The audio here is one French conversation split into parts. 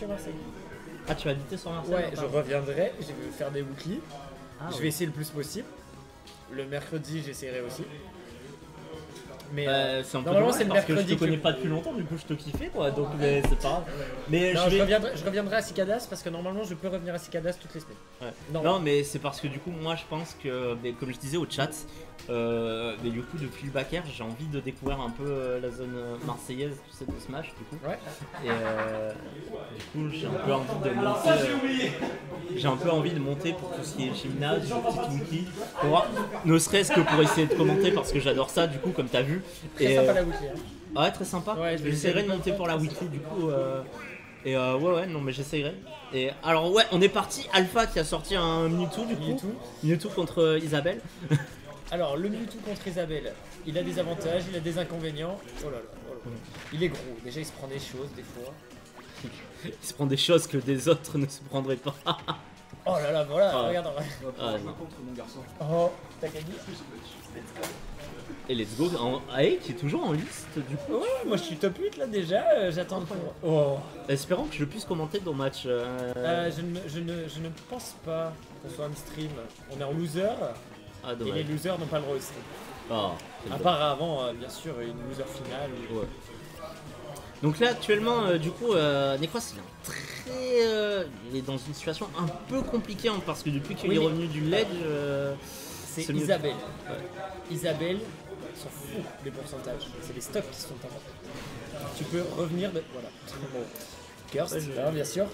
sur Marseille. Ah, tu vas lutter sur Marseille? Ouais, je reviendrai, je vais faire des weekly. Je vais oui. essayer le plus possible. Le mercredi, j'essaierai aussi. Mais c'est un peu normalement, dommage c'est le parce que je mercredi te connais pas depuis longtemps, du coup je te kiffais quoi, donc mais c'est pas grave. Mais non, je vais... je reviendrai à Cicadas parce que normalement, je peux revenir à Cicadas toutes les semaines. Ouais. Non. Non, mais c'est parce que du coup moi je pense que, mais comme je disais au chat, mais du coup depuis le backer j'ai envie de découvrir un peu la zone marseillaise, tu sais, de Smash du coup. Ouais. Et du coup j'ai un peu envie de monter. J'ai un peu envie de monter pour tout ce qui est gymnase, petite wiki, pour voir, ne serait-ce que pour essayer de commenter parce que j'adore ça du coup comme t'as vu. Très sympa la weekly. Hein. Ah ouais, très sympa. Ouais, j'essaierai de monter pour la weekly du coup. Ouais, non, mais j'essayerai. Et alors, ouais, on est parti. Alpha qui a sorti un Mewtwo du coup. Mewtwo contre Isabelle. Alors, le Mewtwo contre Isabelle, il a des avantages, il a des inconvénients. Oh là là, oh là là. Il est gros. Déjà, il se prend des choses des fois. Il se prend des choses que des autres ne se prendraient pas. Oh là là, voilà, regarde. Non. Contre mon garçon. Oh, t'as gagné. Et let's go. Ae qui est toujours en liste du coup. Ouais, moi je suis top 8 là déjà, j'attends pour... Oh. Espérons que je puisse commenter ton match. Je ne pense pas qu'on soit en stream. On est en loser, Ah, et dommage. les losers n'ont pas le droit au stream. Oh, À part avant, bien sûr, une loser finale. Ouais. Donc là actuellement du coup Necros il est dans une situation un peu compliquée hein, parce que depuis qu'il est revenu du ledge c'est Isabelle. Isabelle s'en fout des pourcentages, c'est les stocks qui sont importants. Tu peux revenir de... Voilà. Curse, bien sûr.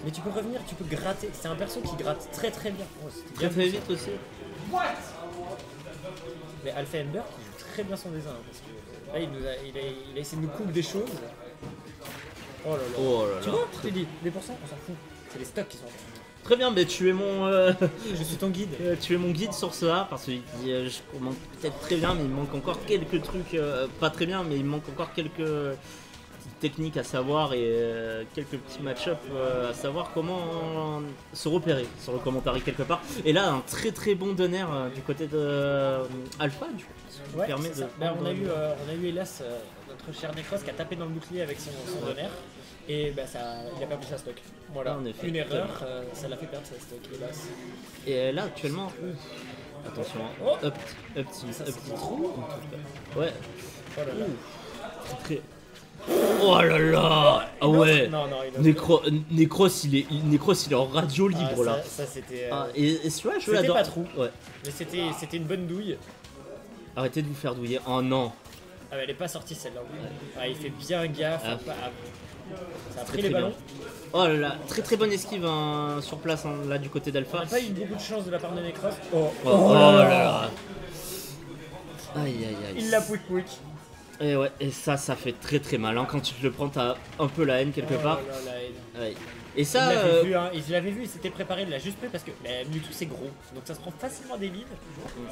Mais tu peux revenir, tu peux gratter. C'est un perso qui gratte très très bien. Oh, très très vite aussi. Mais Alpha Ember qui joue très bien son dessin parce que là il a essayé de nous couper des choses. Oh là là. Oh là là. Tu vois, je t'ai dit, les pourcents on s'en fout. C'est les stocks qui sont. Très bien, mais tu es mon Je suis ton guide. tu es mon guide sur cela parce que je commence peut-être très bien, mais il me manque encore quelques trucs pas très bien, mais il me manque encore quelques techniques à savoir et quelques petits match-up à savoir comment se repérer sur le commentaire quelque part. Et là, un très très bon donner du côté de Alpha, du coup, Ouais, permet de. on a eu hélas notre cher Necros qui a tapé dans le bouclier avec son donner. Et bah il a perdu sa stock. Voilà, en effet, une erreur, ça l'a fait perdre sa stock, hélas. Et là actuellement, attention, Oh. up petit trou. Ouais. Oh là là. Très. Oh là là. Ah ouais. Non, Necros il est en radio libre là. Ça c'était. Et tu vois, je c'était l'adore. pas trop. Ouais. Mais c'était une bonne douille. Arrêtez de vous faire douiller. Oh non. Ah, mais elle est pas sortie celle-là. Il fait bien gaffe. Ah. Ça a Très, pris les très ballons. Oh là là, très très bonne esquive hein, sur place hein, là du côté On d'Alpha. n'a pas eu beaucoup de chance de la part de Necros. Oh là là. Aïe aïe aïe. Il l'a pouic. Et ouais, et ça fait très très mal hein. Quand tu te le prends, t'as un peu la haine quelque part. Oh là là, la haine. Ouais. Et ça, il l'avait vu, il s'était préparé, il l'a juste pris parce que Mewtwo c'est gros, donc ça se prend facilement des vides,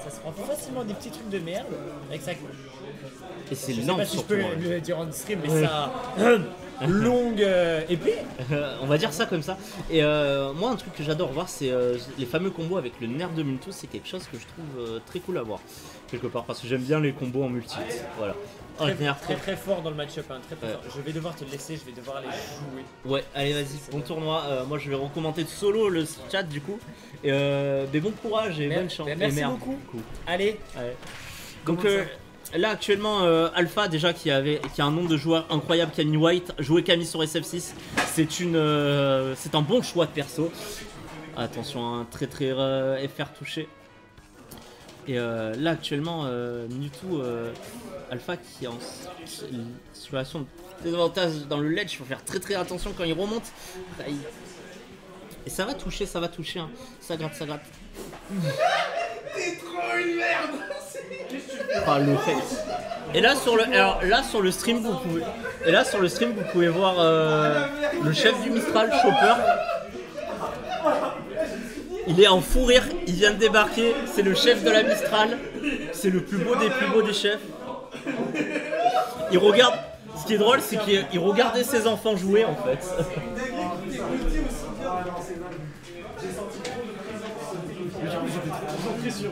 ça se prend facilement des petits trucs de merde avec ça. et c'est Je sais lent pas si je surtout. peux hein. le dire en stream, mais Ouais. ça longue épée. On va dire ça comme ça. Et moi, un truc que j'adore voir, c'est les fameux combos avec le nerf de Mewtwo. C'est quelque chose que je trouve très cool à voir quelque part parce que j'aime bien les combos en multi. Voilà. Très fort dans le match-up, hein, très fort. Je vais devoir te laisser, je vais devoir aller jouer. Ouais, allez vas-y, bon tournoi. Moi je vais recommander solo le chat du coup. Et mais bon courage et bonne chance. Merci et merde. beaucoup. Allez. Donc là actuellement Alpha déjà qui a un nombre de joueurs incroyable. Camille White, jouer Camille sur SF6, c'est un bon choix de perso. Attention, un très FR touché. Et là actuellement Mewtwo Alpha qui est en situation de désavantage dans le ledge, il faut faire très attention quand il remonte. Et ça va toucher hein. Ça gratte. T'es trop une merde. Ah, le fait. Et là sur le stream vous pouvez voir le chef du Mistral, Chopper. Il est en fou rire, il vient de débarquer, c'est le chef de la Mistral, c'est le plus beau des chefs. Il regarde, ce qui est drôle c'est qu'il regardait ses enfants jouer en fait. J'étais trop concentré sur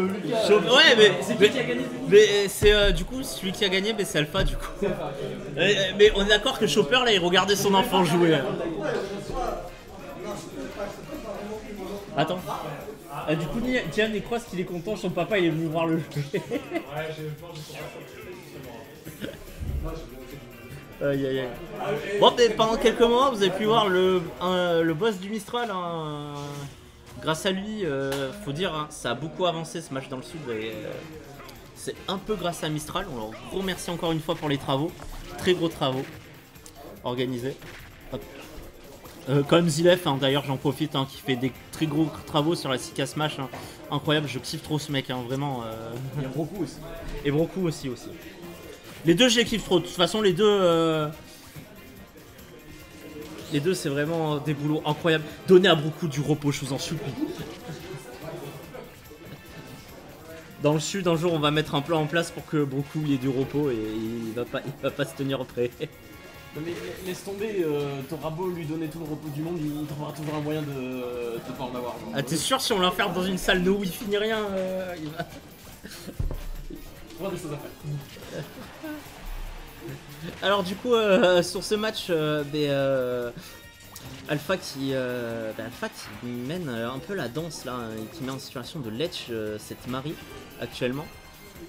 Lucas. Ouais, C'est qui a gagné? mais c'est du coup celui qui a gagné, c'est Alpha du coup. Mais on est d'accord que Chopper là il regardait son enfant jouer. Attends. Du coup, Diane Necros qu'il est content, son papa il est venu voir le jeu. Aïe aïe aïe. Bon, pendant quelques mois, vous avez pu voir le boss du Mistral. Hein. Grâce à lui, faut dire, hein, ça a beaucoup avancé ce match dans le sud. Et, c'est un peu grâce à Mistral. On leur remercie encore une fois pour les travaux. Très gros travaux organisés. Hop. Comme Zilef, hein, d'ailleurs j'en profite, hein, qui fait des très gros travaux sur la 6K Smash. Hein. Incroyable, je kiffe trop ce mec, hein, vraiment. Il y a Broku aussi. Et Broku aussi. Les deux, je les kiffe trop. De toute façon, les deux c'est vraiment des boulots incroyables. Donnez à Broku du repos, je vous en supplie. Dans le sud, un jour, on va mettre un plan en place pour que Broku ait du repos et il va pas se tenir prêt. Non mais laisse tomber, t'auras beau lui donner tout le repos du monde, il trouvera toujours un moyen de pas en avoir. Ah, t'es sûr si on l'enferme dans une salle no wifi ni rien, il va... Il trouvera des choses à faire. Alors du coup, sur ce match, Alpha qui mène un peu la danse là, et qui met en situation de Lech cette Marie actuellement.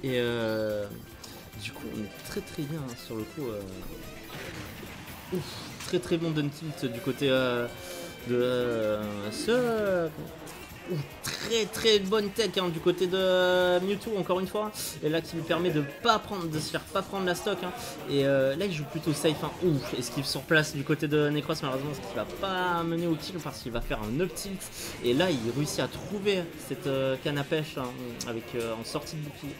Et du coup, on est très très bien hein, sur le coup. Très très bon down tilt du côté de ce. Très très bonne tech hein, du côté de Mewtwo encore une fois. Et là qui lui permet de se faire pas prendre la stock. Hein. Et là il joue plutôt safe. Hein. Esquive sur place du côté de Necros malheureusement ce qui va pas mener au kill parce qu'il va faire un up tilt. Et là il réussit à trouver cette canne à pêche hein, avec en sortie de bouclier.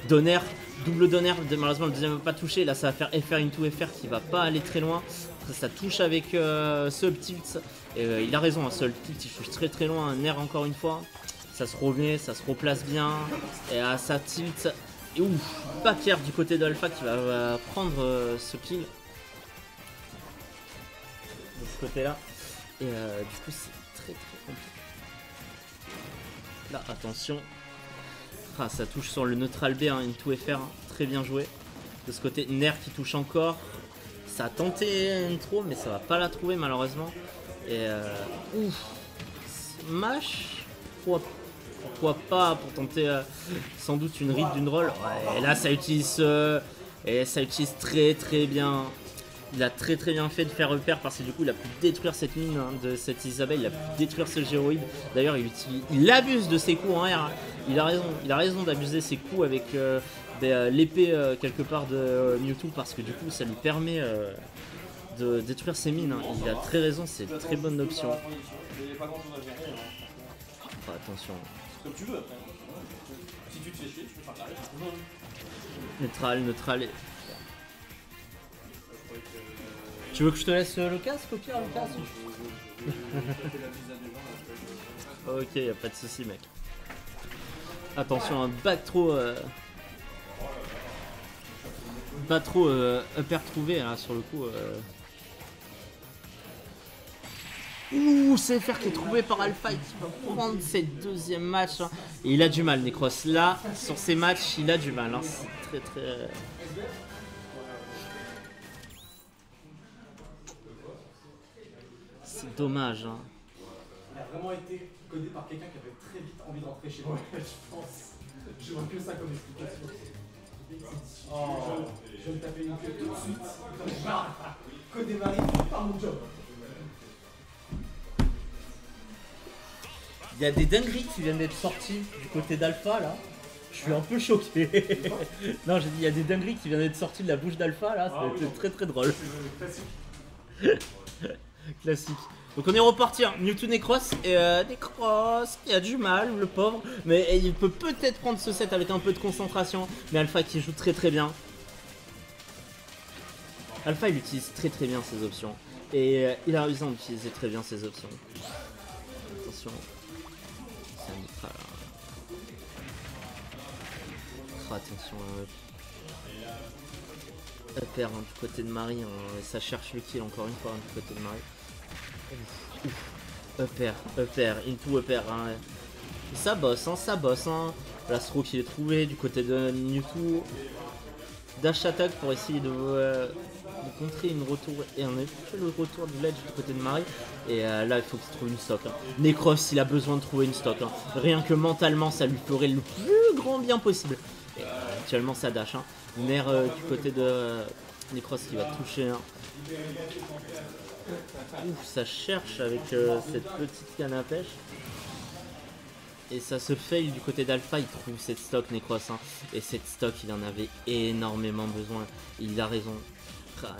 Donner, double donner, malheureusement le deuxième va pas toucher, là ça va faire FR into FR qui va pas aller très loin, ça touche avec ce up tilt, et il a raison, ce up tilt il touche très très loin, un air encore une fois, ça se remet, ça se replace bien, et à sa tilt, et back air du côté d'Alpha qui va prendre ce kill, de ce côté là, et du coup c'est très très compliqué, là attention. Ah, ça touche sur le neutral B, hein, into FR, hein, très bien joué. De ce côté, Nair qui touche encore. Ça a tenté une throw, mais ça va pas la trouver malheureusement. Et Smash, pourquoi pas pour tenter sans doute une read d'une roll. Ouais, et là ça utilise très très bien. Il a très très bien fait de faire repère parce que du coup il a pu détruire cette mine hein, de cette Isabelle, il a pu détruire ce Géroïde. D'ailleurs il abuse de ses coups en air, hein. Il a raison d'abuser ses coups avec l'épée quelque part de Mewtwo parce que du coup ça lui permet de détruire ses mines. Hein. Il a très raison, c'est une très bonne option. Enfin, attention. Comme tu veux après. Si tu te fais chier, tu peux faire carré. Neutral. Tu veux que je te laisse le casque au pire, Lucas? Ok, y'a pas de soucis mec. Attention, un back throw. Pas trop upper trouvé hein, sur le coup. C'est FR qui est trouvé par Alpha et qui va prendre ses deuxième match. Hein. Et il a du mal, Necros. Là, sur ces matchs, il a du mal. Hein. C'est très. C'est dommage. Hein. Il a vraiment été codé par quelqu'un qui avait très vite envie de rentrer chez moi, je pense. Je vois que ça comme explication. Je vais me taper une queue tout de suite. Codé Marie, par mon job. Il y a des dingueries qui viennent d'être sorties du côté d'Alpha là. Je suis un peu choqué. Non, j'ai dit il y a des dingueries qui viennent d'être sorties de la bouche d'Alpha là. C'était très très drôle. Classique. Donc on est reparti, hein. Mewtwo Necros et Necros qui a du mal, le pauvre. Mais il peut peut-être prendre ce set avec un peu de concentration. Mais Alpha qui joue très très bien. Alpha il utilise très très bien ses options. Et il a raison d'utiliser très bien ses options. Attention. C'est un neutral. Oh, attention. Upper hein, du côté de Marie. Hein. Ça cherche le kill encore une fois hein, du côté de Marie. upper, into upper. Hein. Ça bosse, hein. L'Astro qui est trouvé du côté de Mewtwo. Dash attack pour essayer de contrer une retour. Et on a fait le retour de Ledge du côté de Marie. Et là, il faut qu'il trouve une stock. Hein. Necros, il a besoin de trouver une stock. Hein. Rien que mentalement, ça lui ferait le plus grand bien possible. Et actuellement, ça dash. Hein. Nair du côté de Necros qui va toucher. Hein. Ouf, ça cherche avec cette petite canne à pêche. Et ça se fail du côté d'Alpha, il trouve cette stock Necros. Hein. Et cette stock, il en avait énormément besoin. Il a raison.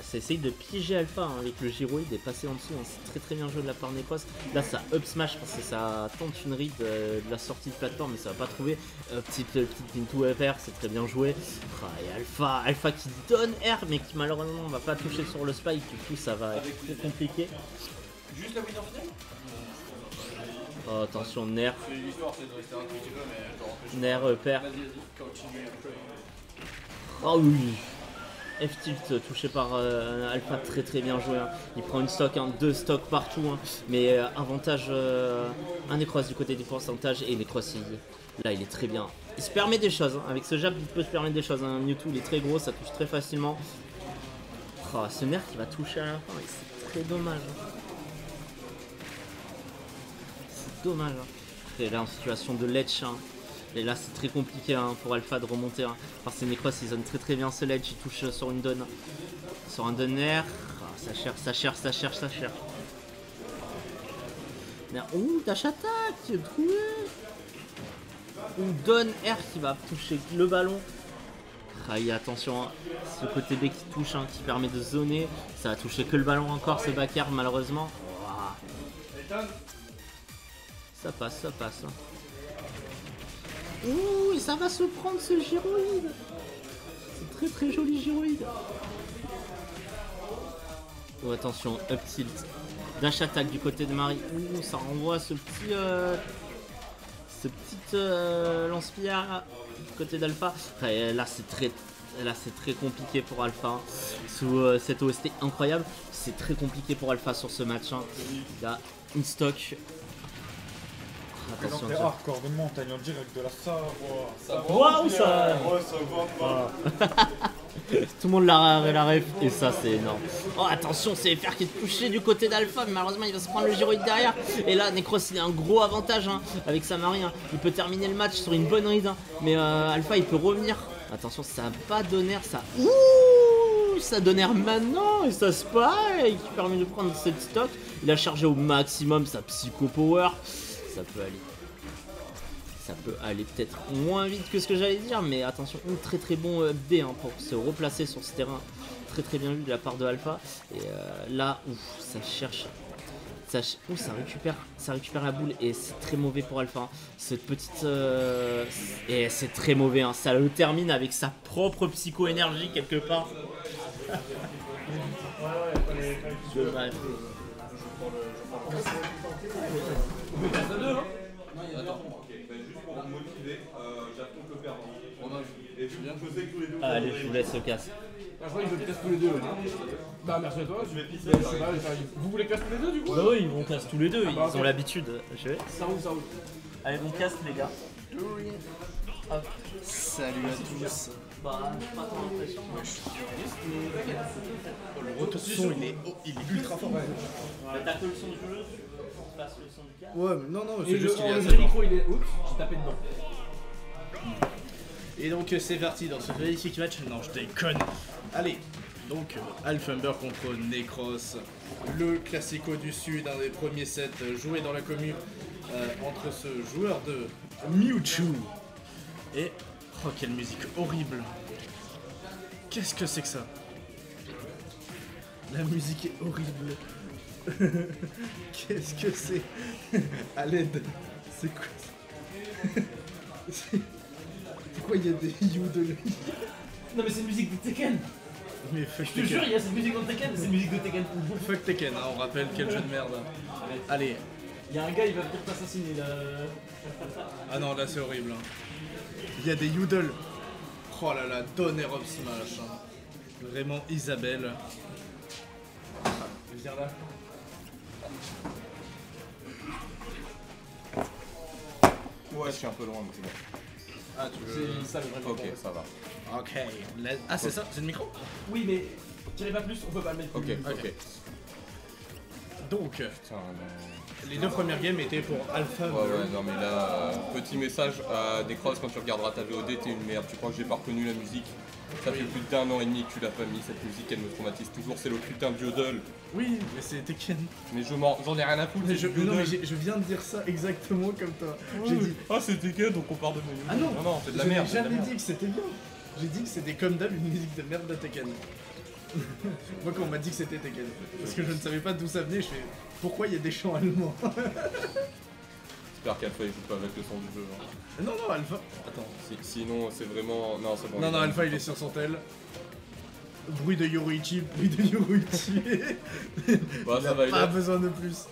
Ça essaye de piéger Alpha hein, avec le gyroïde et passer en dessous. Hein. C'est très bien joué de la part de Necros. Là, ça up smash parce que ça tente une read de la sortie de plateforme, mais ça va pas trouver. Petite into FR, c'est très bien joué. Et Alpha qui donne R, mais qui malheureusement va pas toucher sur le spike. Du coup, ça va être très compliqué. Juste la winner finale. Oh, attention, Nair. C'est l'histoire, c'est de rester un petit peu, mais Nair perd. vas-y, continue après. Oh oui. F-tilt touché par Alpha, très bien joué. Hein. Il prend une stock, hein, 2 stocks partout. Hein. Mais avantage, un Necros du côté du pourcentage et Necros là il est très bien. Il se permet des choses. Hein. Avec ce jab, il peut se permettre des choses. Hein. Mewtwo il est très gros, ça touche très facilement. Oh, ce nerf qui va toucher à la fin, c'est très dommage. Hein. C'est dommage. Hein. Et là en situation de ledge. Hein. Et là c'est très compliqué hein, pour Alpha de remonter. Hein, parce que Necros il zone très bien ce ledge, il touche sur une donne. Sur un donne air. Oh, ça cherche. Ouh, dash attack, trouvé. Ou donne air qui va toucher le ballon. Et attention, hein, ce côté B qui touche, hein, qui permet de zoner. Ça va toucher que le ballon encore, ce back air malheureusement. Wow. Ça passe. Hein. Ouh, et ça va se prendre ce gyroïde. C'est très joli gyroïde. Oh attention, up tilt. Dash attack du côté de Marie. Ouh, ça renvoie ce petit lance-pierre du côté d'Alpha. Là c'est très compliqué pour Alpha. Sous cette OST incroyable, c'est très compliqué pour Alpha sur ce match. Hein. Il a une stock. Attention, hardcore de montagne en direct de la Savoie. Waouh, ça. Ouais, ça va. Tout le monde la ref et ça c'est énorme. Oh attention, c'est FR qui est touché du côté d'Alpha, mais malheureusement il va se prendre le gyroïde derrière. Et là Necros il a un gros avantage hein, avec sa Marie. Hein. Il peut terminer le match sur une bonne read. Hein. Mais Alpha il peut revenir. Attention, ça n'a pas donné ça. Ouh, ça donne air maintenant et ça spike qui permet de prendre cette stock. Il a chargé au maximum sa psycho power. Ça peut aller peut-être moins vite que ce que j'allais dire, mais attention, très bon D hein, pour se replacer sur ce terrain. Très bien vu de la part de Alpha. Et là, ouf, ça cherche. Ça récupère la boule et c'est très mauvais pour Alpha. Hein. Cette petite... Et c'est très mauvais. Hein. Ça le termine avec sa propre psycho-énergie quelque part. Dommage. Allez, je vous laisse le casque. Je crois qu'ils veulent casser tous les deux. Bah merci à toi. Je vais pisser. Vous voulez casser tous les deux du coup? Bah oui, ils vont casser tous les deux, ils ont l'habitude. Ça roule. Allez, bon casque les gars. Salut à tous. Bah, pas trop l'impression. Le retour son il est ultra fort. T'as que le son du jeu, tu passes le son du casque. Ouais, mais non, c'est Et juste qu'il est le assez vrai fort. micro il est. Oups, j'ai tapé dedans. Et donc c'est parti dans ce magnifique match. Non, je déconne. Allez, donc Alphumber contre Necros. Le classico du sud, un des premiers sets joués dans la commune entre ce joueur de Mewtwo et... Oh, quelle musique horrible. Qu'est-ce que c'est que ça? La musique est horrible. Qu'est-ce que c'est? À l'aide. C'est quoi ça? C'est quoi, il y a des you de lui? Non mais c'est une musique de Tekken. Mais fuck Je te jure, il y a cette musique dans Tekken, c'est une musique de Tekken. Fuck Tekken, hein, on rappelle quel jeu de merde. Allez. Il y a un gars, il va venir t'assassiner là. Ah non, là c'est horrible. Hein. Il y a des Yoodle. Oh là là, Donner of Smash. Hein. Vraiment Isabelle. Viens là. je suis un peu loin, mais c'est bon. Ah, tu veux. C'est ça le vrai Ok, micro. ça va. Ok. Ah, c'est ça, c'est le micro? Oui, mais tirez pas plus, on peut pas le mettre Ok, plus. ok. Donc, Putain, non. les 2 premières games étaient pour Alpha. Ouais, non, mais là, petit message à Necros, quand tu regarderas ta VOD, t'es une merde. Tu crois que j'ai pas reconnu la musique? Ça fait plus d'1 an et demi que tu l'as pas mis, cette musique, elle me traumatise toujours. C'est le putain de Yodel. Oui, mais c'est Tekken. Mais j'en ai rien à foutre. Mais c'est du non, mais Yodel. je viens de dire ça exactement comme toi. J'ai dit. Ah, c'est Tekken, donc on part de menu. Ah non, non, c'est de la je n'ai merde. c'est de la jamais merde. dit que c'était bien. J'ai dit que c'était comme d'hab une musique de merde de Tekken. Moi, quand on m'a dit que c'était Tekken, parce que je ne savais pas d'où ça venait, je fais pourquoi il y a des chants allemands? J'espère qu'Alpha il joue pas avec le son du jeu. Hein. Non, non, Alpha. Attends. Sinon, c'est vraiment. Non, c'est bon. Non, non, Alpha il est sur son tel. Bruit de Yoruichi, bruit de Yoruichi. Bah, Il ça a va, il pas a- besoin de plus.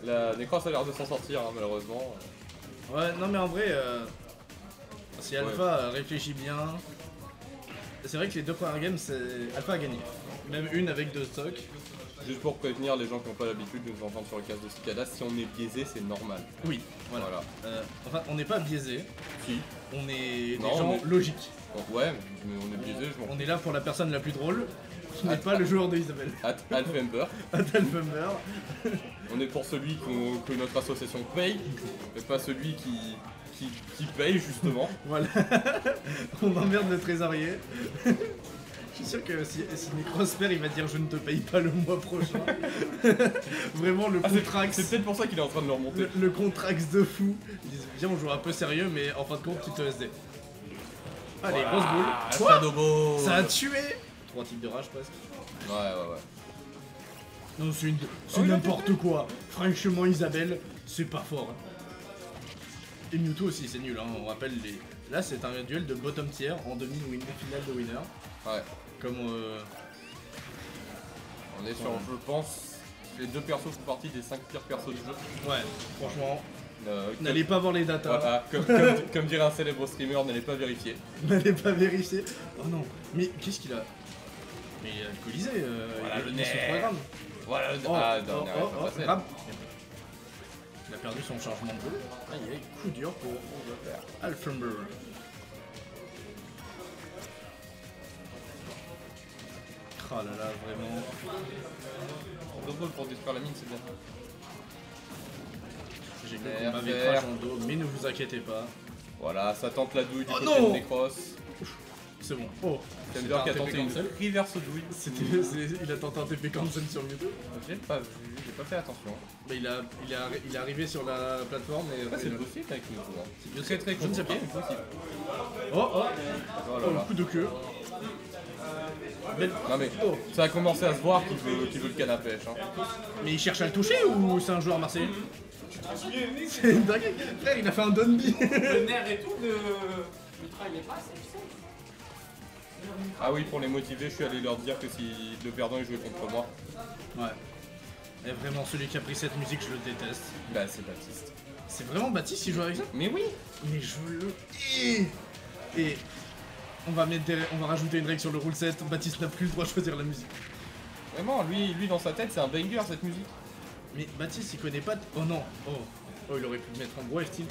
La Necros a l'air de s'en sortir, hein, malheureusement. Ouais, non, mais en vrai, si Alpha réfléchit bien. C'est vrai que les 2 premières games, Alpha a gagné. Même une avec 2 stocks. Juste pour prévenir les gens qui n'ont pas l'habitude de nous entendre sur le casque de Cicada, si on est biaisé, c'est normal. Oui, voilà. Voilà. Enfin, on n'est pas biaisé, Si. on est des Non, gens mais- logiques. Bon, ouais, mais on est biaisé, je m'en On est là pour la personne la plus drôle, qui n'est pas le joueur de Isabelle. Alfember. Adalfumber. On est pour celui que notre association paye, et pas celui qui paye justement. Voilà. On emmerde le trésorier. Je suis sûr que si Necros perd, il va dire je ne te paye pas le mois prochain. Vraiment le Ah, contrax. c'est peut-être pour ça qu'il est en train de le remonter. Le contrax de fou. Ils disent viens on joue un peu sérieux mais en fin de compte tu te SD. Allez, grosse boule. Quoi Shadow Ça a tué 3 types de rage presque. Ouais. Non c'est Oh, il a n'importe quoi. Franchement Isabelle, c'est pas fort. Hein. Et Mewtwo aussi c'est nul hein. On rappelle les. Là c'est un duel de bottom tier en demi-finale de winner. Ouais. Comme On est sur, je pense, les 2 persos font partie des 5 pires persos du jeu. ouais, franchement, Comme- n'allez pas voir les datas. Voilà, comme dirait un célèbre streamer, n'allez pas vérifier. N'allez pas vérifier. Oh non, mais qu'est-ce qu'il a? Mais il est alcoolisé, Voilà, le il est sous nerf. 3 grammes. Voilà, Oh, non, grave. Il a perdu son chargement de bleu. Aïe aïe, coup dur pour Alfenber. Oh là là, vraiment. Double pour détruire la mine, c'est bien. J'ai cru Nerf, qu'on m'avait nerf. crash en dos, mais ne vous inquiétez pas. Voilà, ça tente la douille du Oh côté non de Necros. C'est bon. Oh, Fender qui a tenté une cancel. reverse douille. Il a tenté un TP cancel sur Mewtwo. J'ai pas vu, j'ai pas fait attention. Mais il est arrivé sur la plateforme et. Ah, c'est possible avec nous. Hein. Je Très très je ne sais compliqué, pas. mais possible. Oh oh, Oh oh là le là. coup de queue. Mais, Non mais oh. ça a commencé à se voir qu'il veut le canne à pêche. Hein. mais il cherche à le toucher ou c'est un joueur marseillais? C'est une dingue. Frère, il a fait un Donby. Le nerf et tout, le travail n'est pas, c'est ça. Ah oui, pour les motiver, je suis allé leur dire que si le perdant il jouait contre moi, Ouais. Et vraiment, celui qui a pris cette musique, je le déteste. bah c'est Baptiste. C'est vraiment Baptiste qui joue avec ça? Mais oui. Mais je le hais. Et on va rajouter une règle sur le rule set. Baptiste n'a plus le droit de choisir la musique. Vraiment, lui dans sa tête c'est un banger cette musique. Mais Baptiste, il connaît pas. Oh non. Oh, il aurait pu mettre un gros F-tilt.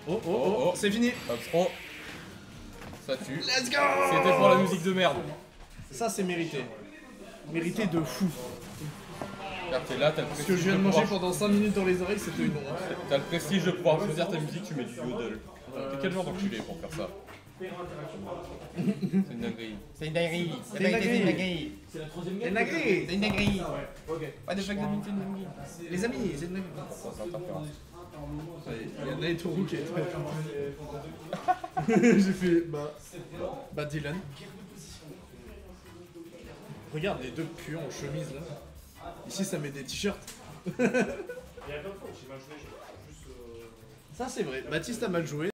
Oh, oh, Oh, oh, oh. c'est fini. Hop, pro. Ça tue. Let's go. C'était pour la musique de merde. Ça, c'est mérité. Mérité de fou. Car t'es là, t'as le Ce prestige que je viens de manger pouvoir- pendant 5 minutes dans les oreilles, c'était une honte. T'as le prestige de pouvoir choisir ta musique, tu mets du yodel. T'es quel genre d'enculé pour faire ça? C'est une dinguerie. C'est une dinguerie. C'est une dinguerie. C'est la 3ème C'est game. une dinguerie. C'est une dinguerie. Ok. Pas de chaque demi, c'est une dinguerie. Les amis, c'est une dinguerie. C'est interférence. Il y a Naitoru qui est J'ai fait bah Dylan. Regarde les 2 puants en chemise là. Ici ça met des t-shirts. Ça c'est vrai, Baptiste a mal joué.